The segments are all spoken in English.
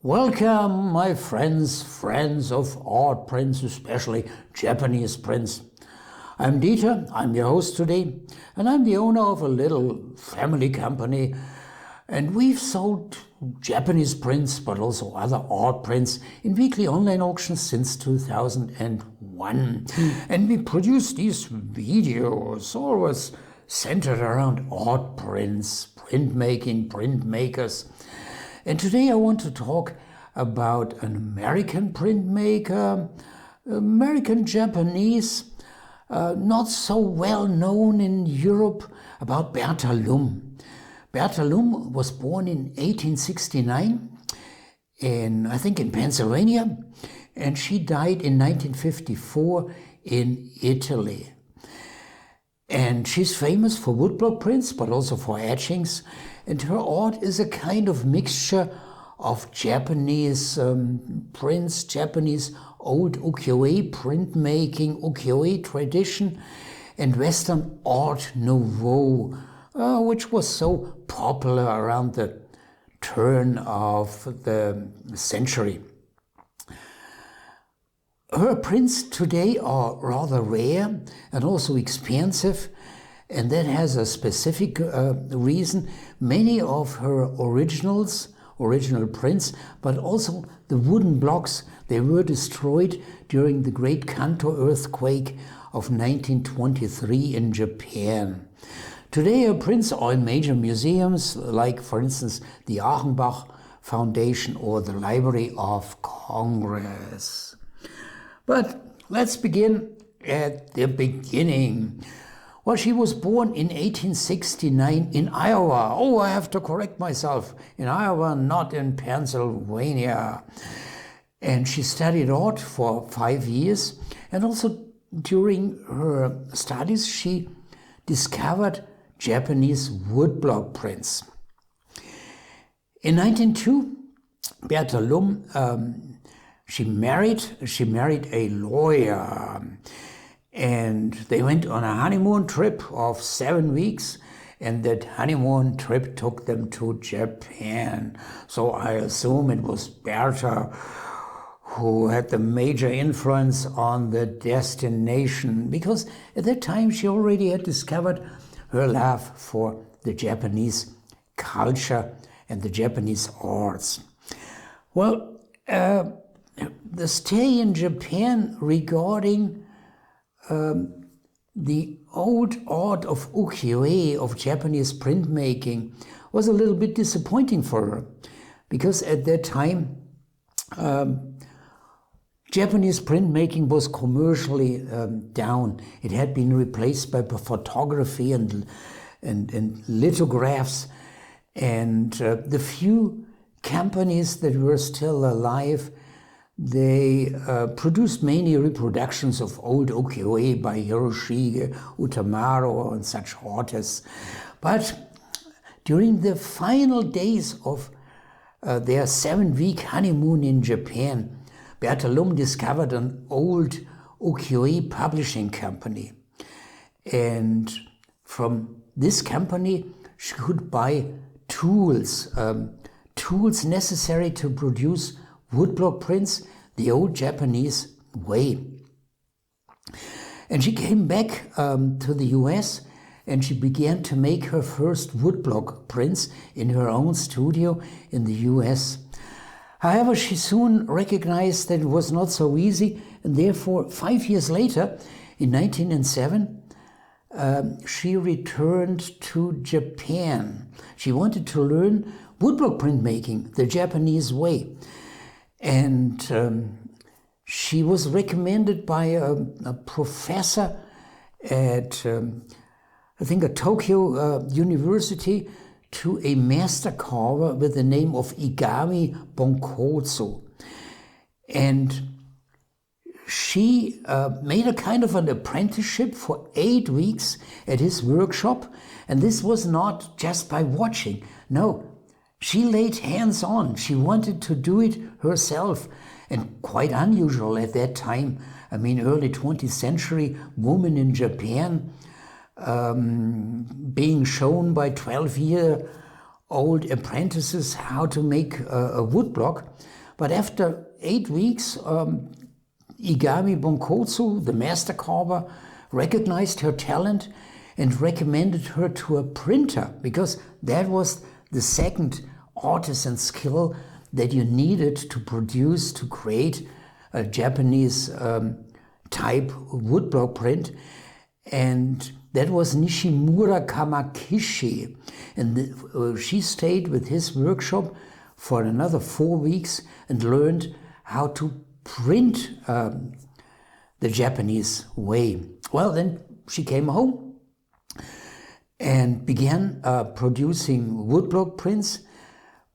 Welcome, my friends of art prints, especially Japanese prints. I'm Dieter, I'm your host today, and I'm the owner of a little family company. And we've sold Japanese prints, but also other art prints in weekly online auctions since 2001. And we produce these videos always centered around art prints, printmaking, printmakers. And today I want to talk about an American printmaker, American-Japanese, not so well known in Europe, about Bertha Lum. Bertha Lum was born in 1869 I think in Pennsylvania, and she died in 1954 in Italy. And she's famous for woodblock prints, but also for etchings. And her art is a kind of mixture of Japanese prints, Japanese old ukiyo-e printmaking, ukiyo-e tradition, and Western Art Nouveau, which was so popular around the turn of the century. Her prints today are rather rare and also expensive, and that has a specific reason. Many of her original prints, but also the wooden blocks, they were destroyed during the Great Kanto earthquake of 1923 in Japan. Today her prints are in major museums, like for instance the Achenbach Foundation or the Library of Congress. But let's begin at the beginning. Well, she was born in 1869 in Iowa. Oh, I have to correct myself. In Iowa, not in Pennsylvania. And she studied art for 5 years. And also during her studies, she discovered Japanese woodblock prints. In 1902, Bertha Lum She married a lawyer, and they went on a honeymoon trip of 7 weeks, and that honeymoon trip took them to Japan. So I assume it was Bertha who had the major influence on the destination, because at that time she already had discovered her love for the Japanese culture and the Japanese arts. Well, the stay in Japan regarding the old art of ukiyo-e, of Japanese printmaking, was a little bit disappointing for her, because at that time Japanese printmaking was commercially down. It had been replaced by photography and lithographs, and the few companies that were still alive, they produced mainly reproductions of old ukiyo-e by Hiroshige, Utamaro, and such artists. But during the final days of their 7-week honeymoon in Japan, Bertha Lum discovered an old ukiyo-e publishing company. And from this company, she could buy tools necessary to produce woodblock prints the old Japanese way. And she came back to the US, and she began to make her first woodblock prints in her own studio in the US. However, she soon recognized that it was not so easy, and therefore 5 years later, in 1907, she returned to Japan. She wanted to learn woodblock printmaking the Japanese way. And she was recommended by a professor at, I think, a Tokyo University, to a master carver with the name of Igami Bonkotsu. And she made a kind of an apprenticeship for 8 weeks at his workshop. And this was not just by watching. No, she laid hands on. She wanted to do it herself. And quite unusual at that time. I mean, early 20th century woman in Japan being shown by 12-year old apprentices how to make a woodblock. But after 8 weeks, Igami Bonkotsu, the master carver, recognized her talent and recommended her to a printer, because that was the second artisan skill that you needed to produce, to create a Japanese type woodblock print. And that was Nishimura Kamakishi. And she stayed with his workshop for another 4 weeks and learned how to print the Japanese way. Well, then she came home and began producing woodblock prints,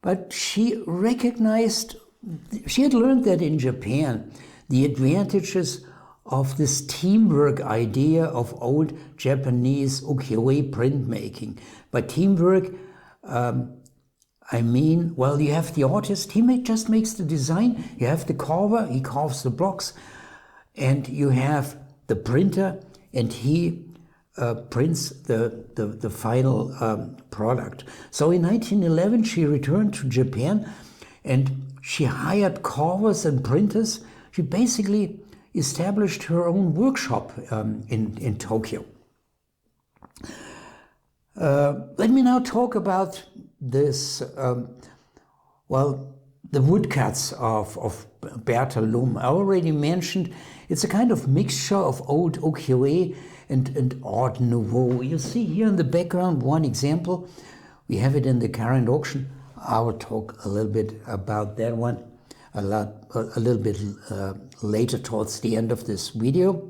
but she recognized, she had learned that in Japan, the advantages of this teamwork idea of old Japanese ukiyo-e printmaking. By teamwork, I mean, well, you have the artist, he just makes the design, you have the carver, he carves the blocks, and you have the printer, and he prints the final product. So in 1911, she returned to Japan, and she hired carvers and printers. She basically established her own workshop in Tokyo. Let me now talk about this, well, the woodcuts of Bertha Lum. I already mentioned it's a kind of mixture of old ukiyo-e and Art Nouveau. You see here in the background one example. We have it in the current auction. I will talk a little bit about that one a little bit later towards the end of this video.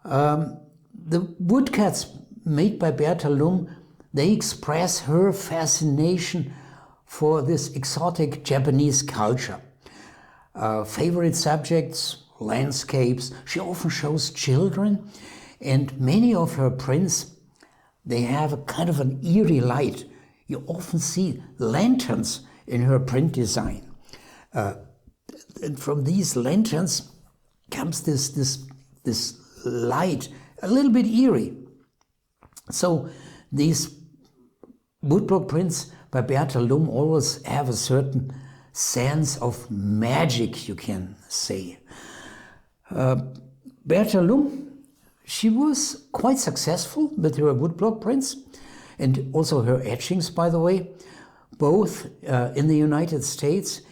The woodcuts made by Bertha Lum, they express her fascination for this exotic Japanese culture. Favorite subjects, landscapes. She often shows children, and many of her prints, they have a kind of an eerie light. You often see lanterns in her print design. And from these lanterns comes this light, a little bit eerie. So these woodblock prints by Bertha Lum always have a certain sense of magic, you can say. Bertha Lum, she was quite successful with her woodblock prints and also her etchings, by the way, both in the United States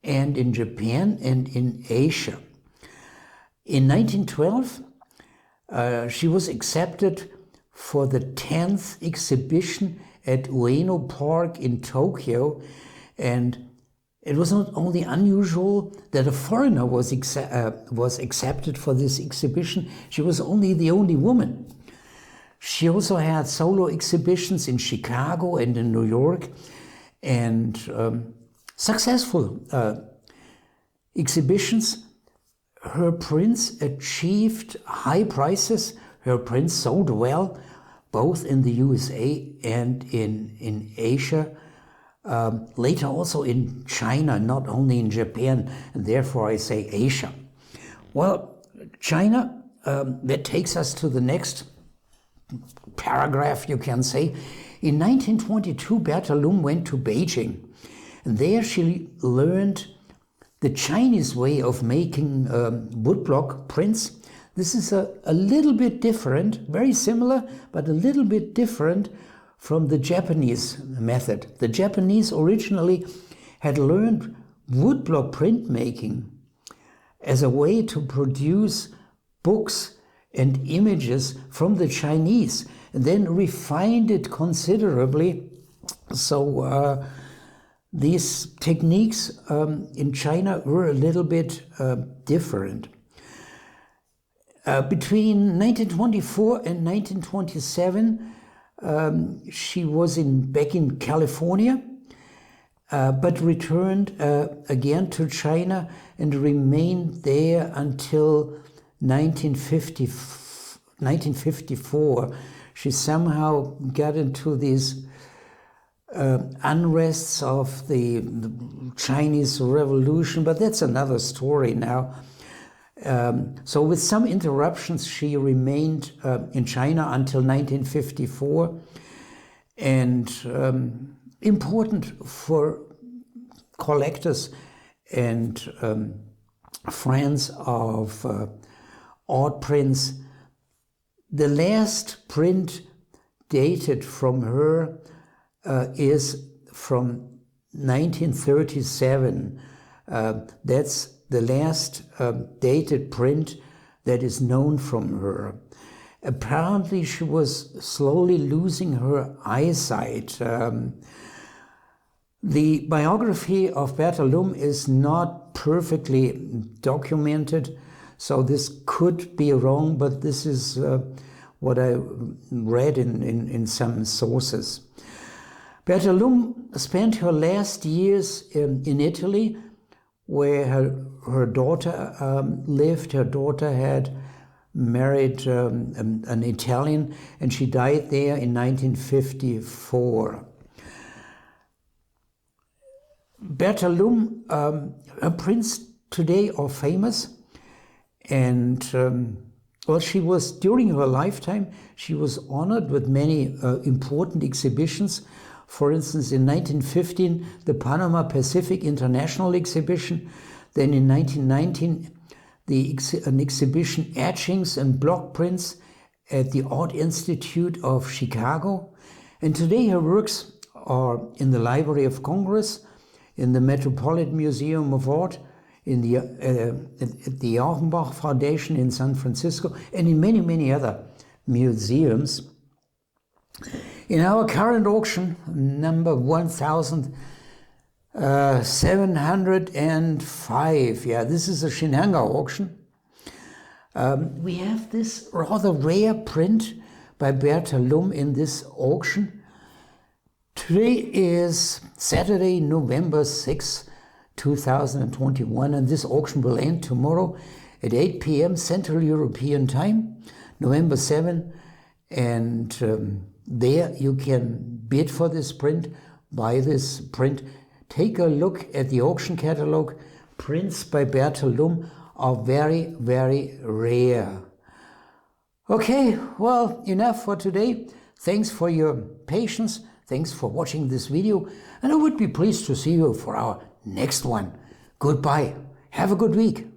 and in Japan and in Asia. In 1912, she was accepted for the 10th exhibition at Ueno Park in Tokyo, and it was not only unusual that a foreigner was accepted for this exhibition, she was the only woman. She also had solo exhibitions in Chicago and in New York, and successful exhibitions. Her prints achieved high prices. Her prints sold well, both in the USA and in Asia. Later also in China, not only in Japan, and therefore I say Asia. Well, China, that takes us to the next paragraph, you can say. In 1922, Bertha Lum went to Beijing, and there she learned the Chinese way of making woodblock prints. This is a little bit different, very similar, but a little bit different from the Japanese method. The Japanese originally had learned woodblock printmaking as a way to produce books and images from the Chinese, and then refined it considerably. So these techniques in China were a little bit different. Between 1924 and 1927, she was back in California, but returned again to China and remained there until 1954. She somehow got into these unrests of the Chinese Revolution, but that's another story now. So with some interruptions, she remained in China until 1954. And important for collectors and friends of art prints. The last print dated from her is from 1937. That's the last dated print that is known from her. Apparently she was slowly losing her eyesight. The biography of Bertha Lum is not perfectly documented, so this could be wrong, but this is what I read in some sources. Bertha Lum spent her last years in Italy, where her daughter lived. Her daughter had married an Italian, and she died there in 1954. Bertha Lum, her prints today are famous, and well, she was, during her lifetime, she was honored with many important exhibitions. For instance, in 1915, the Panama Pacific International Exhibition. Then in 1919, an exhibition, Etchings and Block Prints at the Art Institute of Chicago. And today her works are in the Library of Congress, in the Metropolitan Museum of Art, in the, at the Auerbach Foundation in San Francisco, and in many, many other museums. In our current auction, number 1705, yeah, this is a Shinhanga auction. We have this rather rare print by Bertha Lum in this auction. Today is Saturday, November 6, 2021, and this auction will end tomorrow at 8 p.m. Central European Time, November 7, and there you can bid for this print, buy this print. Take a look at the auction catalog. Prints by Bertha Lum are very, very rare. Okay, well, enough for today. Thanks for your patience. Thanks for watching this video, and I would be pleased to see you for our next one. Goodbye. Have a good week.